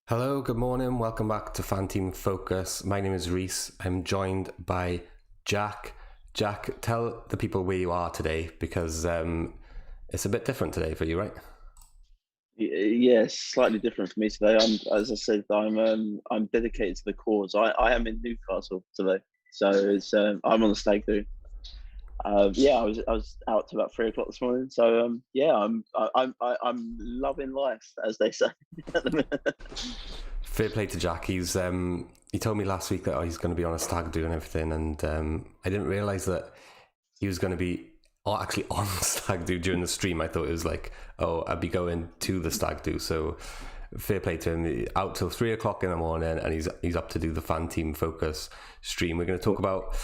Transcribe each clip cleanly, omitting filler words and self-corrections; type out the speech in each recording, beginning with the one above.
Hello, good morning. Welcome back to Fanteam Focus. My name is Reese. I'm joined by Jack. Jack, tell the people where you are today because it's a bit different today for you, right? Yeah, it's slightly different for me today. As I said, I'm dedicated to the cause. I am in Newcastle today, so I'm on the stag do. Yeah, I was out to about 3 o'clock this morning. So yeah, I'm loving life, as they say at the minute. Fair play to Jack. He told me last week that he's going to be on a stag do and everything, and I didn't realize that he was going to be actually on the stag do during the stream. I thought it was like, oh, I'd be going to the stag do. So fair play to him. Out till 3 o'clock in the morning, and he's up to do the Fan Team Focus stream. We're going to talk about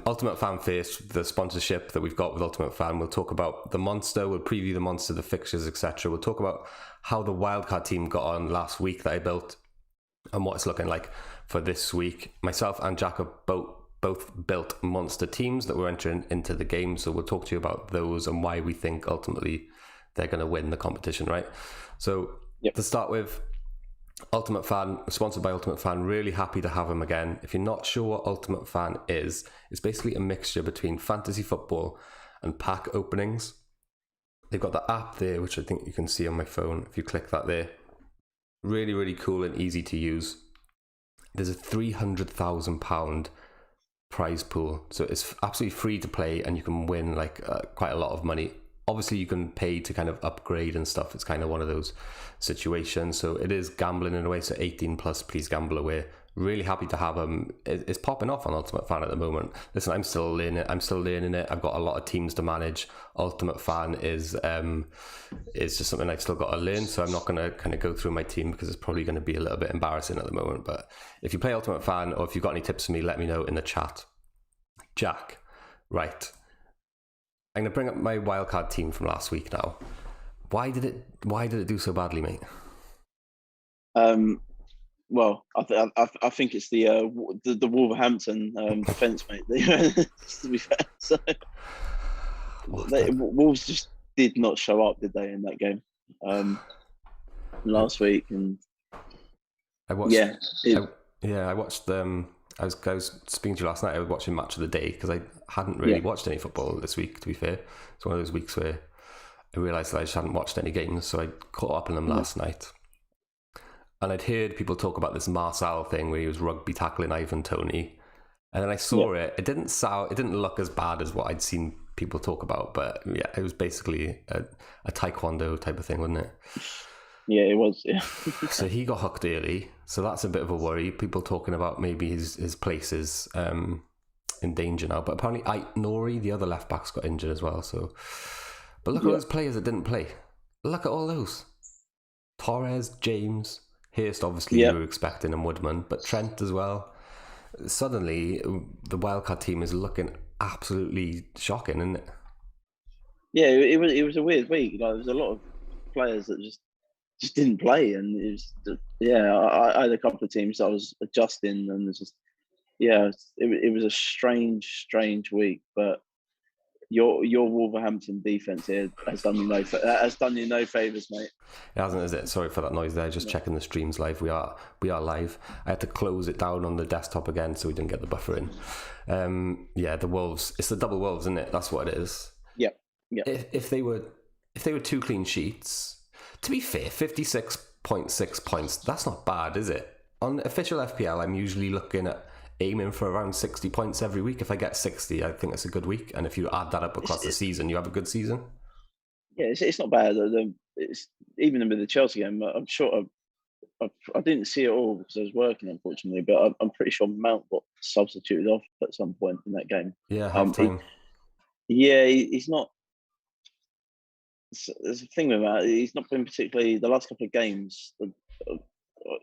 Ultimate Fan first, the sponsorship that we've got with Ultimate Fan. We'll talk about the Monster. We'll preview the Monster, the fixtures, etc. We'll talk about how the wildcard team got on last week that I built and what it's looking like for this week. Myself and Jack have both built monster teams that we're entering into the game, so we'll talk to you about those and why we think ultimately they're going to win the competition, right? So Yep. to start with, Ultimate Fan, sponsored by Ultimate Fan. Really happy to have him again. If you're not sure what Ultimate Fan is, it's basically a mixture between fantasy football and pack openings. They've got the app there, which I think you can see on my phone if you click that there. Really, really cool and easy to use. There's a £300,000 prize pool, so it's absolutely free to play, and you can win like quite a lot of money. Obviously, you can pay to kind of upgrade and stuff. It's kind of one of those situations. So it is gambling in a way. So 18 plus, please gamble away. Really happy to have him. It's popping off on Ultimate Fan at the moment. Listen, I'm still learning it. I've got a lot of teams to manage. Ultimate Fan is just something I've still got to learn. So I'm not going to kind of go through my team because it's probably going to be a little bit embarrassing at the moment. But if you play Ultimate Fan or if you've got any tips for me, let me know in the chat. Jack, right. I'm going to bring up my wildcard team from last week now. Why did it do so badly, mate? Well, I think it's the Wolverhampton defence, mate. To be fair, so Wolves just did not show up, did they, in that game last week? And I watched. yeah, I watched. I was speaking to you last night. I was watching Match of the Day because I hadn't really watched any football this week. To be fair, it's one of those weeks where I realised that I just hadn't watched any games, so I caught up on them last night. And I'd heard people talk about this Marcel thing where he was rugby tackling Ivan Toney, and then I saw it. It didn't look as bad as what I'd seen people talk about, but yeah, it was basically a taekwondo type of thing, wasn't it? Yeah, it was. Yeah. So he got hooked early, so that's a bit of a worry. People talking about maybe his place is in danger now, but apparently Nori, the other left back's got injured as well. So, but look at all those players that didn't play. Look at all those: Torres, James, Hirst. Obviously, you were expecting, and Woodman, but Trent as well. Suddenly, the wildcard team is looking absolutely shocking, isn't it? Yeah, it was a weird week. Like, there was a lot of players that just didn't play, and it was I had a couple of teams that I was adjusting, and it's just it was a strange week. But your Wolverhampton defense here has done you no favors, mate. It hasn't, is it? Sorry for that noise there. Just checking the streams live. We are live. I had to close it down on the desktop again so we didn't get the buffer in. The Wolves. It's the double Wolves, isn't it? That's what it is. Yep. If they were 2 clean sheets, to be fair, 56.6 points. That's not bad, is it? On official FPL, I'm usually looking at aiming for around 60 points every week. If I get 60, I think it's a good week. And if you add that up across the season, you have a good season. Yeah, it's not bad. It's even with the Chelsea game. I'm sure I didn't see it all because I was working, unfortunately. But I'm pretty sure Mount got substituted off at some point in that game. Yeah, half time. He's not. There's a thing with that. He's not been particularly the last couple of games.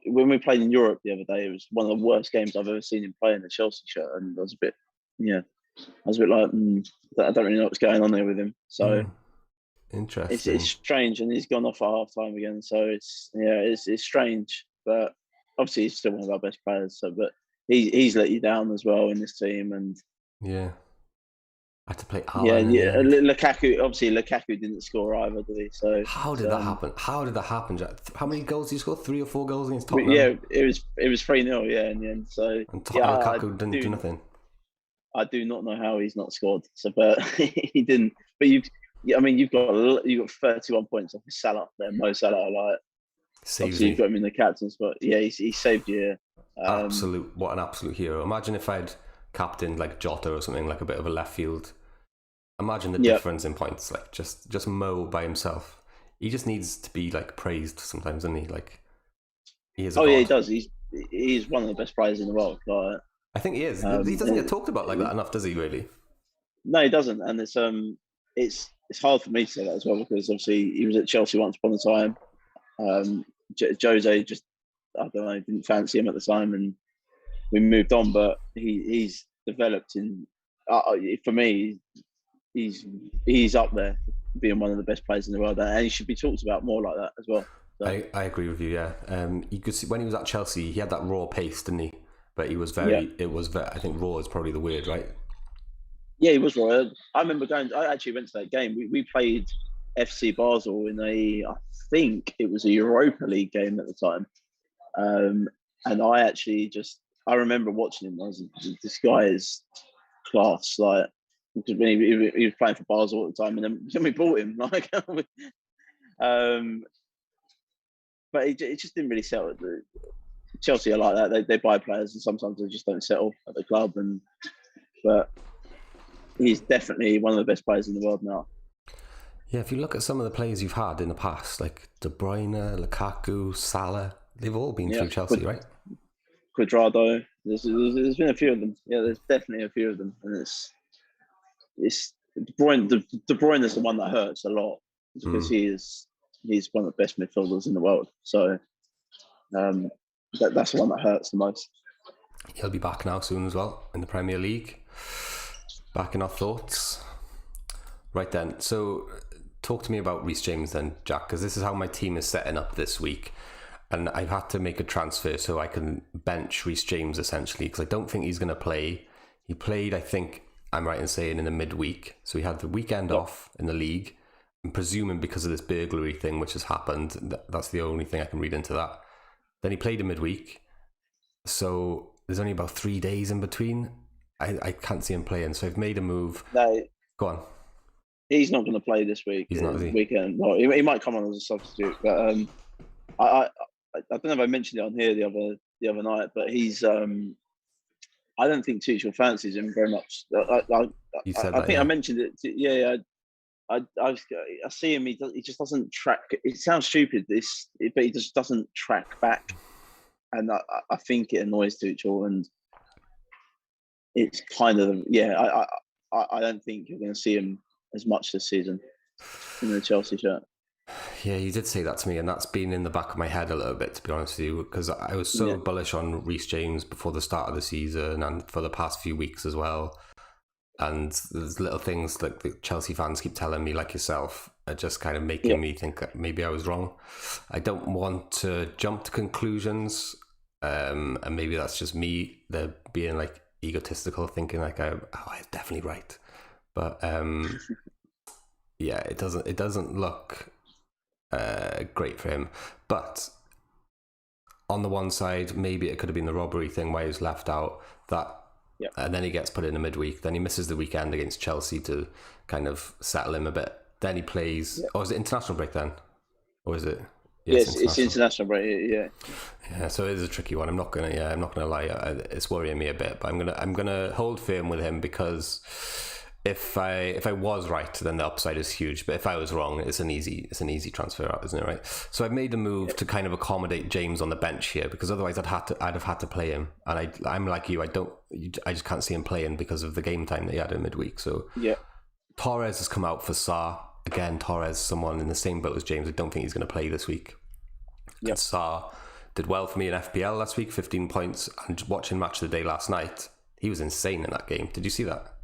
When we played in Europe the other day, it was one of the worst games I've ever seen him play in the Chelsea shirt, and I was a bit like, I don't really know what's going on there with him. So interesting. it's strange, and he's gone off at half time again. So it's strange, but obviously he's still one of our best players. So, but he's let you down as well in this team, and yeah. had to play Yeah, Alan in the end. Lukaku didn't score either, did he? So How did that happen? How did that happen, Jack? How many goals did you score? 3 or 4 goals against but Tottenham? yeah, it was 3-0, yeah, in the end. So And yeah, Lukaku didn't do nothing. I do not know how he's not scored. So, but he didn't. But you've got 31 points off of Salah there, Mo Salah. Like Saves obviously you've me. got him in the captain spot. Yeah, he saved you. What an absolute hero. Imagine if I'd captained like Jota or something, like a bit of a left field. Imagine the Yeah. difference in points. Like just Mo by himself. He just needs to be like praised sometimes, doesn't he? Like he is a god. Yeah, he does. He's one of the best players in the world. Like, I think he is. He doesn't get talked about like that enough, does he? Really? no, he doesn't. And it's hard for me to say that as well because obviously he was at Chelsea once upon a time. Jose just, I don't know, didn't fancy him at the time, and we moved on. But he's developed in. For me, he's up there, being one of the best players in the world, and he should be talked about more like that as well. So. I agree with you. Yeah, you could see when he was at Chelsea, he had that raw pace, didn't he? But he was very. Yeah. It was very. I think raw is probably the word, right? Yeah, he was raw. I remember I actually went to that game. We played FC Basel in I think it was a Europa League game at the time. And I remember watching him. I was like, this guy is class. Like, because when he was playing for Basel at the time, and then we bought him. Like, but it just didn't really settle. Chelsea are like that. They buy players, and sometimes they just don't settle at the club. But he's definitely one of the best players in the world now. Yeah, if you look at some of the players you've had in the past, like De Bruyne, Lukaku, Salah, they've all been through Chelsea, right? Cuadrado. There's been a few of them. Yeah, there's definitely a few of them, and it's De Bruyne. De Bruyne is the one that hurts a lot because he's one of the best midfielders in the world. So that's the one that hurts the most. He'll be back now soon as well in the Premier League. Back in our thoughts. Right then, so talk to me about Reece James then, Jack, because this is how my team is setting up this week. And I've had to make a transfer so I can bench Reece James essentially, because I don't think he's going to play. He played, I think, I'm right in saying, in the midweek. So he had the weekend off in the league. I'm presuming because of this burglary thing which has happened. That's the only thing I can read into that. Then he played in midweek. So there's only about 3 days in between. I can't see him playing, so I've made a move. No, go on. He's not going to play this week. He's not, is he? Weekend. Well, he might come on as a substitute, but I don't know if I mentioned it on here the other night, but he's. I don't think Tuchel fancies him very much. I mentioned it. Yeah. I see him. He just doesn't track. It sounds stupid, but he just doesn't track back, and I think it annoys Tuchel, and it's kind of I don't think you're going to see him as much this season in the Chelsea shirt. Yeah, you did say that to me, and that's been in the back of my head a little bit, to be honest with you, because I was so bullish on Reece James before the start of the season and for the past few weeks as well. And there's little things like the Chelsea fans keep telling me, like yourself, are just kind of making me think maybe I was wrong. I don't want to jump to conclusions, and maybe that's just me, they're being like egotistical, thinking like I'm definitely right. But it doesn't look great for him. But on the one side, maybe it could have been the robbery thing why he was left out. And then he gets put in a midweek. Then he misses the weekend against Chelsea to kind of settle him a bit. Then he plays. Is it international break then, or is it? Yes, it's international break. Yeah, so it is a tricky one. I'm not gonna lie. It's worrying me a bit, but I'm gonna hold firm with him because if I was right, then the upside is huge. But if I was wrong, it's an easy transfer out, isn't it? Right. So I've made the move to kind of accommodate James on the bench here because otherwise I'd have had to play him, and I'm like you. I just can't see him playing because of the game time that he had in midweek. So Torres has come out for Sarr. Again, Torres, someone in the same boat as James. I don't think he's going to play this week. And Sarr did well for me in FPL last week, 15 points. And watching Match of the Day last night, he was insane in that game. Did you see that?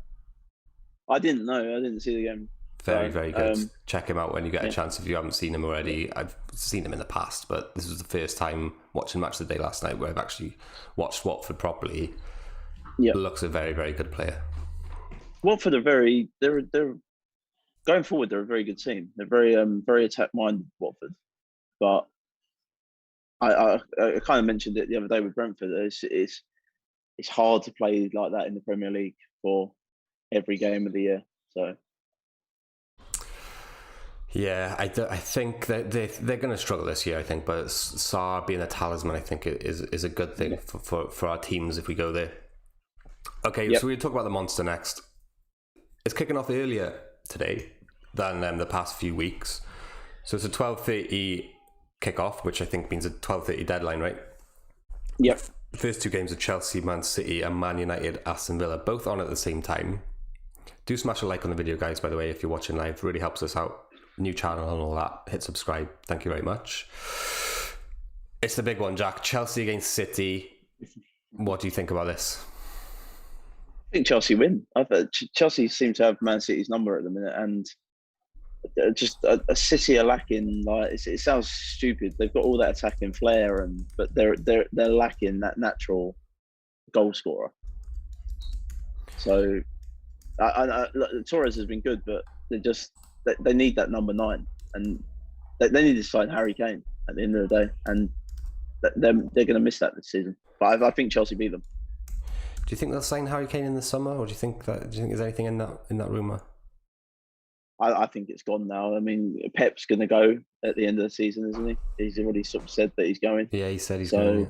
I didn't know. I didn't see the game. Very, very good. Check him out when you get a chance if you haven't seen him already. I've seen him in the past, but this was the first time watching Match of the Day last night where I've actually watched Watford properly. Looks a very, very good player. Watford are they're going forward. They're a very good team. They're very attack minded, Watford. But I kind of mentioned it the other day with Brentford. It's hard to play like that in the Premier League for every game of the year. So yeah, I think that they're going to struggle this year. I think, but Sarr being a talisman, I think is a good thing for our teams if we go there. Okay, so we'll talk about the monster next. It's kicking off earlier today than the past few weeks. So it's a 12:30 kickoff, which I think means a 12:30 deadline, right? Yep. The first two games are Chelsea, Man City, and Man United, Aston Villa, both on at the same time. Do smash a like on the video, guys, by the way, if you're watching live. It really helps us out. New channel and all that. Hit subscribe. Thank you very much. It's the big one, Jack. Chelsea against City. What do you think about this? I think Chelsea win. Chelsea seem to have Man City's number at the minute, and just a City are lacking. Like it sounds stupid. They've got all that attacking flair, but they're lacking that natural goal scorer. So, Torres has been good, but they need that number 9, and they need to sign Harry Kane at the end of the day, and they're going to miss that this season. But I think Chelsea beat them. Do you think they'll sign Harry Kane in the summer, or do you think there's anything in that rumour? I think it's gone now. I mean, Pep's going to go at the end of the season, isn't he? He's already sort of said that he's going. Yeah, he said he's going.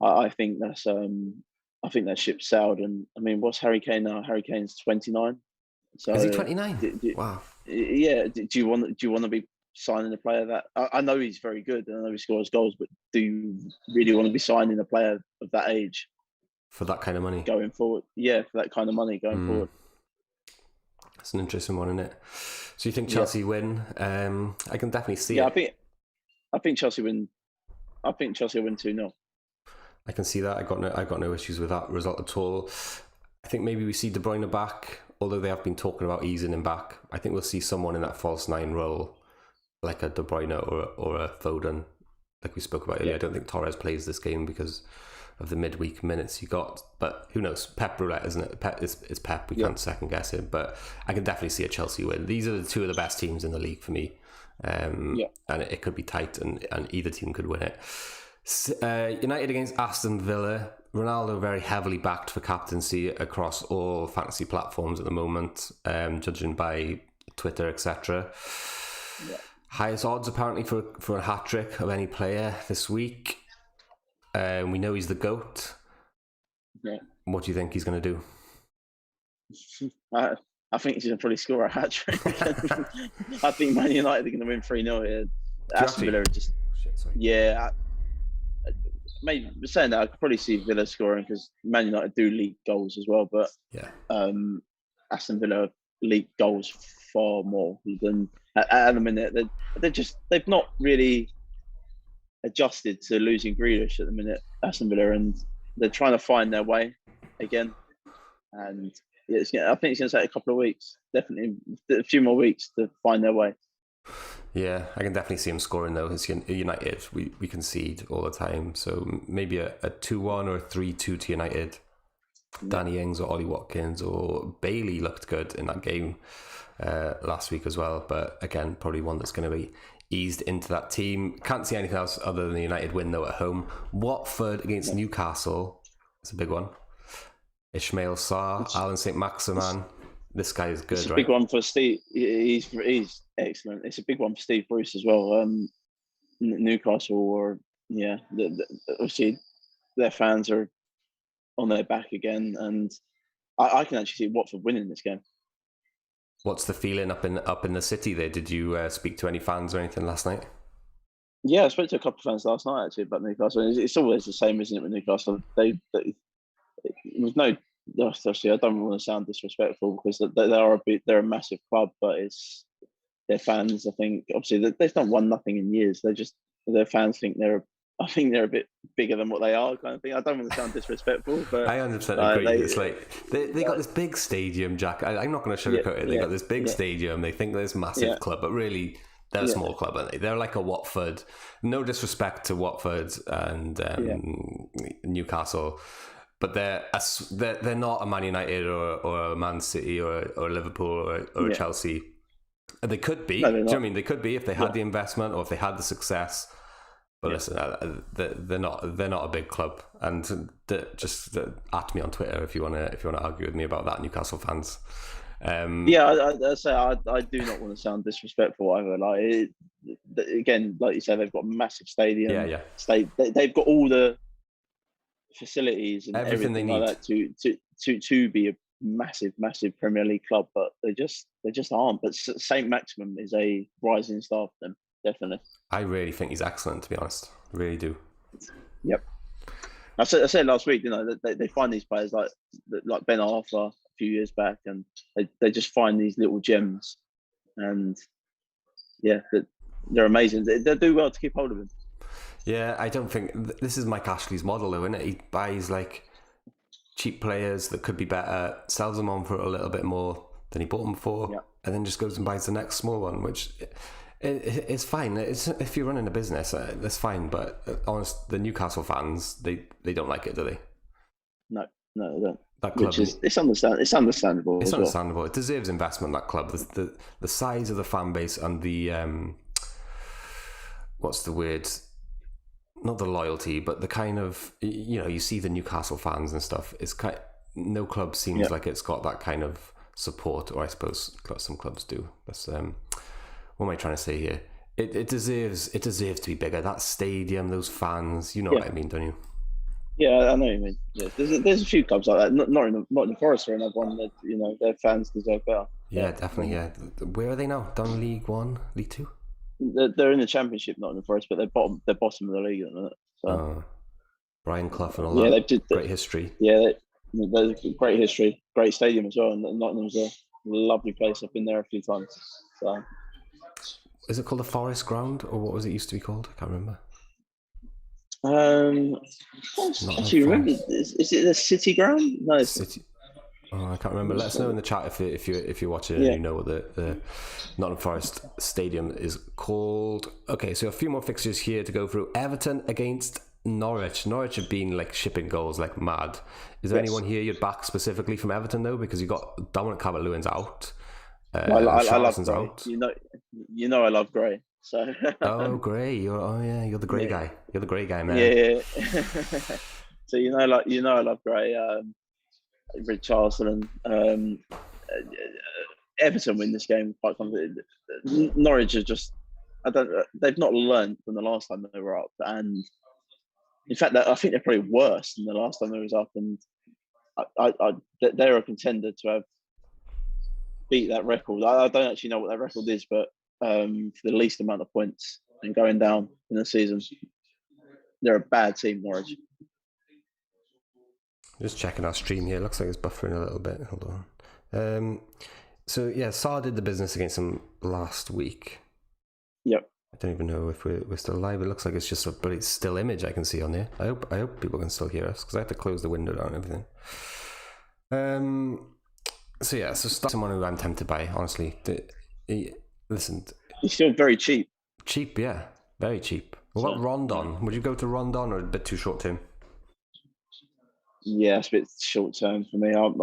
Yeah. I think that ship sailed. And I mean, what's Harry Kane now? Harry Kane's 29. So is he 29? Wow. Yeah. Do you want to be signing a player that I know he's very good and I know he scores goals, but do you really want to be signing a player of that age for that kind of money going forward? Yeah, for that kind of money going forward. That's an interesting one, isn't it? So you think Chelsea win? I can definitely see it. I think Chelsea win. I think Chelsea win 2-0. I can see that. I got no issues with that result at all. I think maybe we see De Bruyne back, although they have been talking about easing him back. I think we'll see someone in that false 9 role, like a De Bruyne or a Foden, like we spoke about earlier. I don't think Torres plays this game because of the midweek minutes he got, but who knows? Pep roulette, isn't it? It's Pep. We can't second guess it, but I can definitely see a Chelsea win. These are the two of the best teams in the league for me, and it could be tight, and either team could win it. United against Aston Villa. Ronaldo very heavily backed for captaincy across all fantasy platforms at the moment, judging by Twitter, etc. Highest odds apparently for a hat trick of any player this week. We know he's the GOAT. Yeah. What do you think he's going to do? I think he's going to probably score a hat trick. I think Man United are going to win 3-0 here. Aston Villa just... maybe saying that, I could probably see Villa scoring because Man United do leak goals as well, but Aston Villa leak goals far more than at the minute. They've not really adjusted to losing Grealish at the minute, Aston Villa, and they're trying to find their way again. And I think it's going to take a couple of weeks, definitely a few more weeks to find their way. Yeah, I can definitely see him scoring though. It's United, we concede all the time, so maybe a 2-1 or a 3-2 to United. Danny Ings or Ollie Watkins or Bailey looked good in that game last week as well, but again, probably one that's going to be eased into that team. Can't see anything else other than the United win though at home. Watford against Newcastle. It's a big one. Ismail Sarr, Alan St. Maximan. This guy is good, right? It's a big one for Steve. He's excellent. It's a big one for Steve Bruce as well. Newcastle obviously their fans are on their back again, and I can actually see Watford winning this game. What's the feeling up in the city there? Did you speak to any fans or anything last night? Yeah, I spoke to a couple of fans last night actually about Newcastle. It's always the same, isn't it, with Newcastle? There's no. Obviously, I don't want to sound disrespectful because they're a massive club, but it's their fans. I think obviously they've not won nothing in years. Their fans think they're a bit bigger than what they are, kind of thing. I don't want to sound disrespectful, but I 100% agree. It's like they got this big stadium, Jack. I'm not going to sugarcoat it. They got this big stadium. They think they're this massive club, but really they're a small club, aren't they? They're like a Watford. No disrespect to Watford and Newcastle, but they're not a Man United or a Man City or a Liverpool or a Chelsea. They could be. No, Do you know what I mean? They could be if they had Yeah. the investment or if they had the success. But listen, they're not a big club, and just at me on Twitter if you want to argue with me about that, Newcastle fans. I say I do not want to sound disrespectful either. Like again, like you said, they've got a massive stadium. Yeah. They've got all the facilities and Everything everything they like that to be a massive Premier League club, but they just aren't. But Saint Maximin is a rising star for them, definitely. I really think he's excellent, to be honest. I really do. Yep. I said last week, that they find these players like Ben Arthur a few years back, and they just find these little gems, and they're amazing. They do well to keep hold of him. Yeah, I don't think this is Mike Ashley's model, though, isn't it? He buys like cheap players that could be better, sells them on for a little bit more than he bought them for, and then just goes and buys the next small one, which it's fine. If you're running a business, that's fine. But honest, the Newcastle fans, they don't like it, do they? No, they don't. That club, it's understandable. It's understandable. It deserves investment. That club, the size of the fan base and the what's the word? Not the loyalty, but the kind of, you see the Newcastle fans and stuff. It's no club seems like it's got that kind of support, or I suppose some clubs do. That's what am I trying to say here? It deserves to be bigger. That stadium, those fans, you know what I mean, don't you? Yeah, I know what you mean. Yeah, there's a few clubs like that. Not in the Forest or another one that their fans deserve better. Yeah, definitely. Yeah, where are they now? Down League One, League Two? They're in the Championship, not in the Forest, but they're bottom of the league at the minute. So. Brian Clough and all that. Great history. Yeah, there's great history, great stadium as well, and Nottingham's a lovely place. I've been there a few times. So. Is it called the Forest Ground, or what was it used to be called? I can't remember. I can't actually remember. Is it the City Ground? No, City. Oh, I can't remember. Let us know in the chat if you're watching and you know what the Nottingham Forest Stadium is called. Okay, so a few more fixtures here to go through. Everton against Norwich. Norwich have been like shipping goals like mad. Is there anyone here you'd back specifically from Everton though? Because you got Dominic Calvert-Lewin's out. I love Gray. Out. You know I love Gray. So. Gray. You're the Gray guy. You're the Gray guy, man. Yeah. So I love Gray. Richarlison and Everton win this game quite comfortably. Norwich are just they've not learned from the last time they were up, and in fact I think they're probably worse than the last time they was up, and they're a contender to have beat that record. I don't actually know what that record is, but for the least amount of points and going down in the season, they're a bad team, Norwich. Just checking our stream here. Looks like it's buffering a little bit. Hold on. Saar did the business against him last week. Yep. I don't even know if we're still live. It looks like it's just a pretty still image I can see on there. I hope people can still hear us because I have to close the window down and everything. So start someone who I'm tempted by, honestly. Listen. He's still very cheap. Cheap, yeah. Very cheap. What about Rondon? Would you go to Rondon or a bit too short term? Yeah, it's a bit short term for me. I'm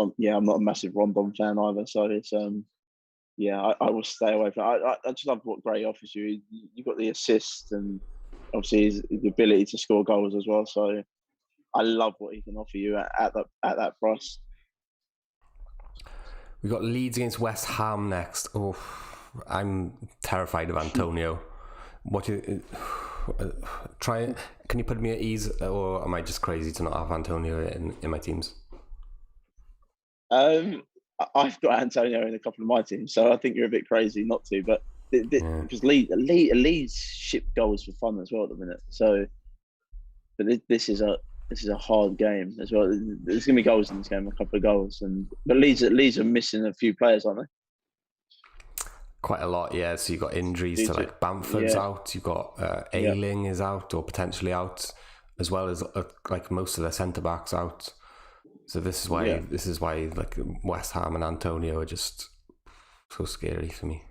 not a massive Rondon fan either, so it's I will stay away from it. I just love what Gray offers you. You've got the assist and obviously the ability to score goals as well. So I love what he can offer you at that price. We've got Leeds against West Ham next. Oh, I'm terrified of Antonio. Can you put me at ease, or am I just crazy to not have Antonio in my teams? I've got Antonio in a couple of my teams, so I think you're a bit crazy not to. But because Leeds ship goals for fun as well at the minute. So, but this is a hard game as well. There's going to be goals in this game, a couple of goals, but Leeds are missing a few players, aren't they? Quite a lot, yeah. So you've got injuries to like Bamford's out. You've got Ayling is out or potentially out, as well as like most of their centre backs out. So this is why like West Ham and Antonio are just so scary for me.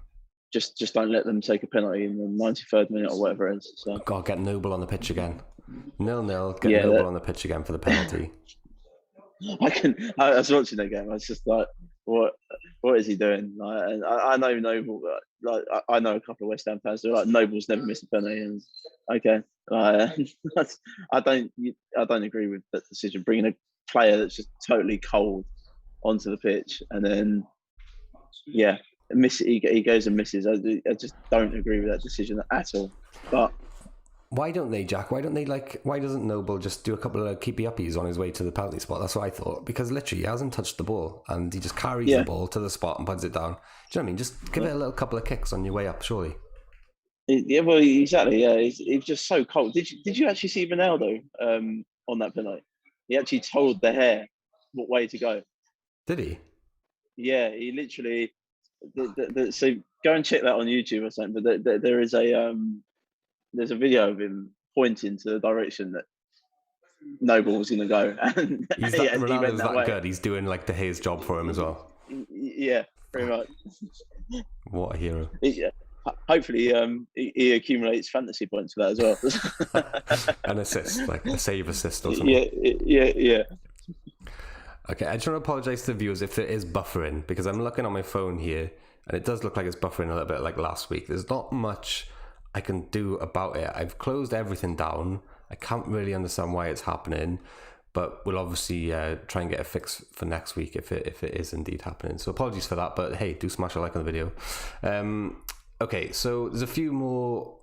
Just don't let them take a penalty in the 93rd minute or whatever it is. So. God, get Noble on the pitch again. 0-0. Get Noble on the pitch again for the penalty. I was watching that game. I was just like, what is he doing? Like, and I know Noble. Like, I know a couple of West Ham fans who are like, Noble's never missed a penalty. And okay, I don't agree with that decision. Bringing a player that's just totally cold onto the pitch, and then he goes and misses. I just don't agree with that decision at all. But why don't they, Jack? Why doesn't Noble just do a couple of keepy uppies on his way to the penalty spot? That's what I thought. Because literally, he hasn't touched the ball, and he just carries the ball to the spot and puts it down. Do you know what I mean? Just give it a little couple of kicks on your way up, surely. Yeah, well, exactly. Yeah, he's just so cold. Did you actually see Ronaldo on that penalty? He actually told the hair what way to go. Did he? Yeah, he literally. So go and check that on YouTube or something. But there is there's a video of him pointing to the direction that Noble was going to go, and Ronaldo's that good. He's doing like De Gea's job for him as well. Yeah, pretty much. What a hero! Yeah. Hopefully, he accumulates fantasy points for that as well. An assist, like a save assist or something. Yeah. Okay, I just want to apologise to the viewers if there is buffering, because I'm looking on my phone here, and it does look like it's buffering a little bit like last week. There's not much I can do about it. I've closed everything down. I can't really understand why it's happening, but we'll obviously try and get a fix for next week if it is indeed happening. So apologies for that, but hey, do smash a like on the video. Okay, so there's a few more.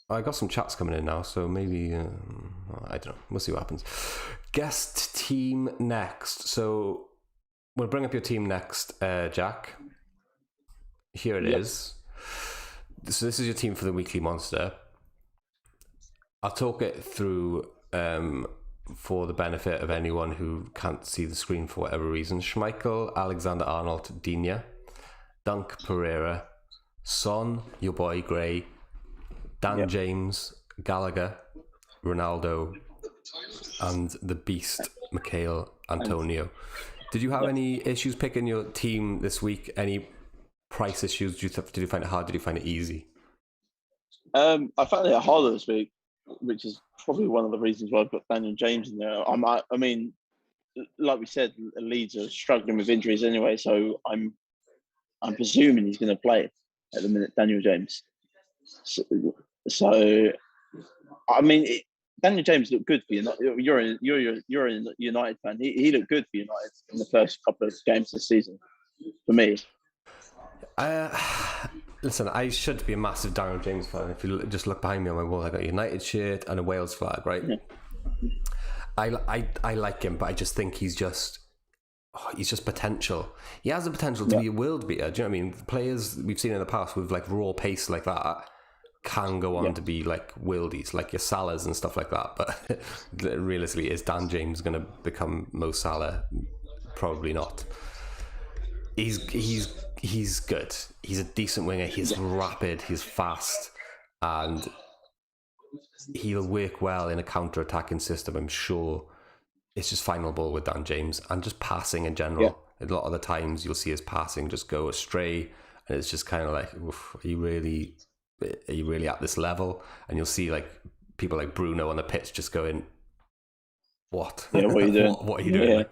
I got some chats coming in now, so maybe I don't know. We'll see what happens. Guest team next. So we'll bring up your team next, Jack. Here it is. So this is your team for the Weekly Monster. I'll talk it through for the benefit of anyone who can't see the screen for whatever reason. Schmeichel, Alexander-Arnold, Digne, Dunk, Pereira, Son, your boy Gray, Dan James, Gallagher, Ronaldo, and the beast, Mikhail Antonio. Did you have any issues picking your team this week? Any price issues? Did you find it hard? Did you find it easy? I found it harder this week, which is probably one of the reasons why I've got Daniel James in there. I mean, like we said, Leeds are struggling with injuries anyway, so I'm presuming he's going to play at the minute, Daniel James. So I mean, Daniel James looked good for you. You're a United fan. He looked good for United in the first couple of games this season. For me, listen, I should be a massive Daniel James fan. If you just look behind me on my wall, I got a United shirt and a Wales flag. Right? Yeah. I like him, but I just think he's just potential. He has the potential to be a world beater. Do you know what I mean? Players we've seen in the past with like raw pace like that can go on to be like worldies, like your Salahs and stuff like that. But realistically, is Dan James going to become Mo Salah? Probably not. He's good. He's a decent winger. He's rapid. He's fast, and he'll work well in a counter-attacking system. I'm sure. It's just final ball with Dan James and just passing in general. A lot of the times you'll see his passing just go astray, and it's just kind of like, are you really at this level? And you'll see like people like Bruno on the pitch just going, what? Yeah, what are you doing? What are you doing?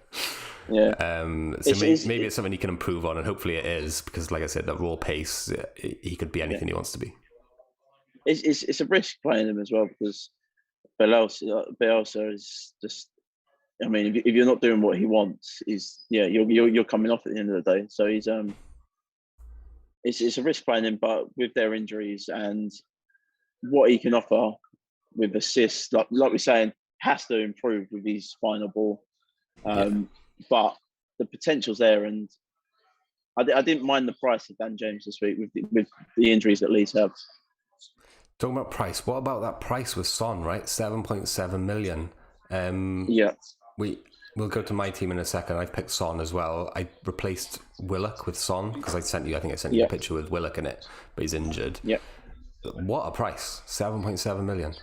So maybe it's something he can improve on, and hopefully it is, because like I said, that raw pace, he could be anything he wants to be. It's a risk playing him as well, because Bielsa is just, I mean, if you're not doing what he wants, you're coming off at the end of the day. So he's it's a risk playing him, but with their injuries and what he can offer with assists, like we're saying, has to improve with his final ball. But the potential's there, and I didn't mind the price of Dan James this week with the injuries that Leeds have. Talking about price, what about that price with Son, right? 7.7 million. We'll go to my team in a second. I've picked Son as well. I replaced Willock with Son because I sent you a picture with Willock in it, but he's injured. Yeah. What a price. 7.7 million.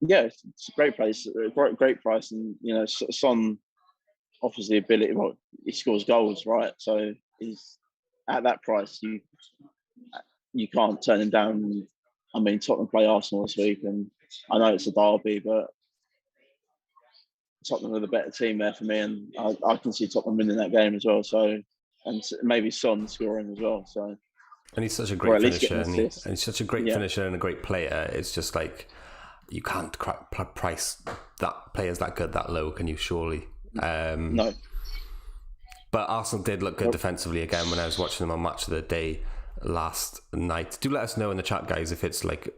Yeah, it's a great price. Great price. And, Son offers the ability, he scores goals, right? So he's at that price. You can't turn him down. I mean, Tottenham play Arsenal this week, and I know it's a derby, but Tottenham are the better team there for me, and I can see Tottenham winning that game as well. So, and maybe Son scoring as well. So, And he's such a or great at least finisher, getting and assists. he's such a great finisher and a great player. It's just like you can't price that players that good that low, can you? Surely. No. But Arsenal did look good defensively again when I was watching them on Match of the Day last night. Do let us know in the chat, guys, if it's like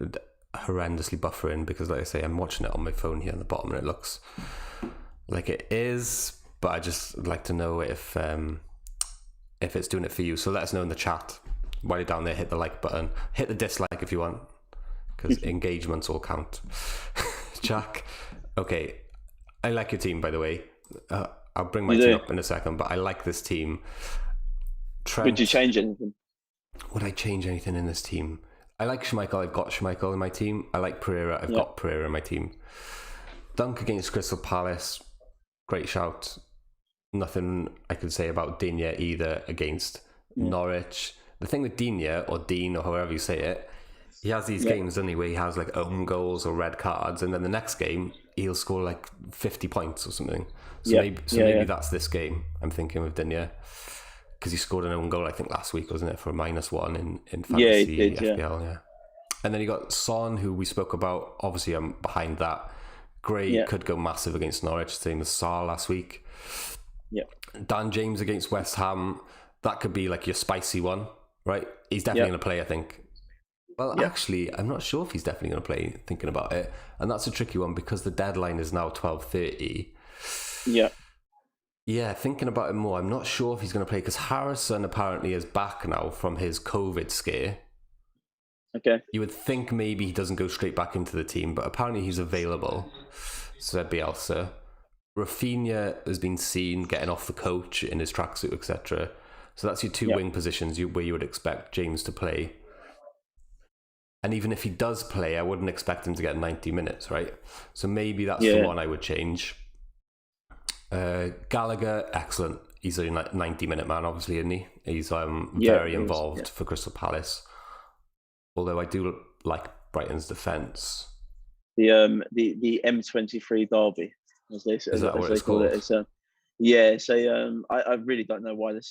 horrendously buffering, because like I say, I'm watching it on my phone here on the bottom and it looks like it is, but I just like to know if it's doing it for you. So let us know in the chat. While you're down there, hit the like button, hit the dislike if you want, because engagements all count. Jack, okay, I like your team, by the way. I'll bring my team up in a second, but I like this team. Trent, would you change anything? Would I change anything in this team? I like Schmeichel. I've got Schmeichel in my team. I like Pereira. I've got Pereira in my team. Dunk against Crystal Palace. Great shout. Nothing I could say about Digne either against Norwich. The thing with Digne, or Dean, or however you say it, he has these games, doesn't he, where he has like own goals or red cards, and then the next game he'll score like 50 points or something. So maybe that's this game I'm thinking with Digne, because he scored an own goal I think last week, wasn't it, for -1 in fantasy he did, FPL. And then you got Son, who we spoke about. Obviously I'm behind that. Gray could go massive against Norwich, same as Sarr last week. Dan James against West Ham, that could be like your spicy one, right? He's definitely going to play, I think. Well, actually, I'm not sure if he's definitely going to play, thinking about it. And that's a tricky one because the deadline is now 12:30. Yeah, thinking about it more, I'm not sure if he's going to play because Harrison apparently is back now from his COVID scare. Okay. You would think maybe he doesn't go straight back into the team, but apparently he's available. Said Bielsa. Rafinha has been seen getting off the coach in his tracksuit, etc. So that's your two wing positions where you would expect James to play. And even if he does play, I wouldn't expect him to get 90 minutes, right? So maybe that's the one I would change. Gallagher, excellent. He's a 90-minute man, obviously, isn't he? He's very involved for Crystal Palace. Although I do like Brighton's defence. The M23 derby, as they Is that what it's called? It's I really don't know why this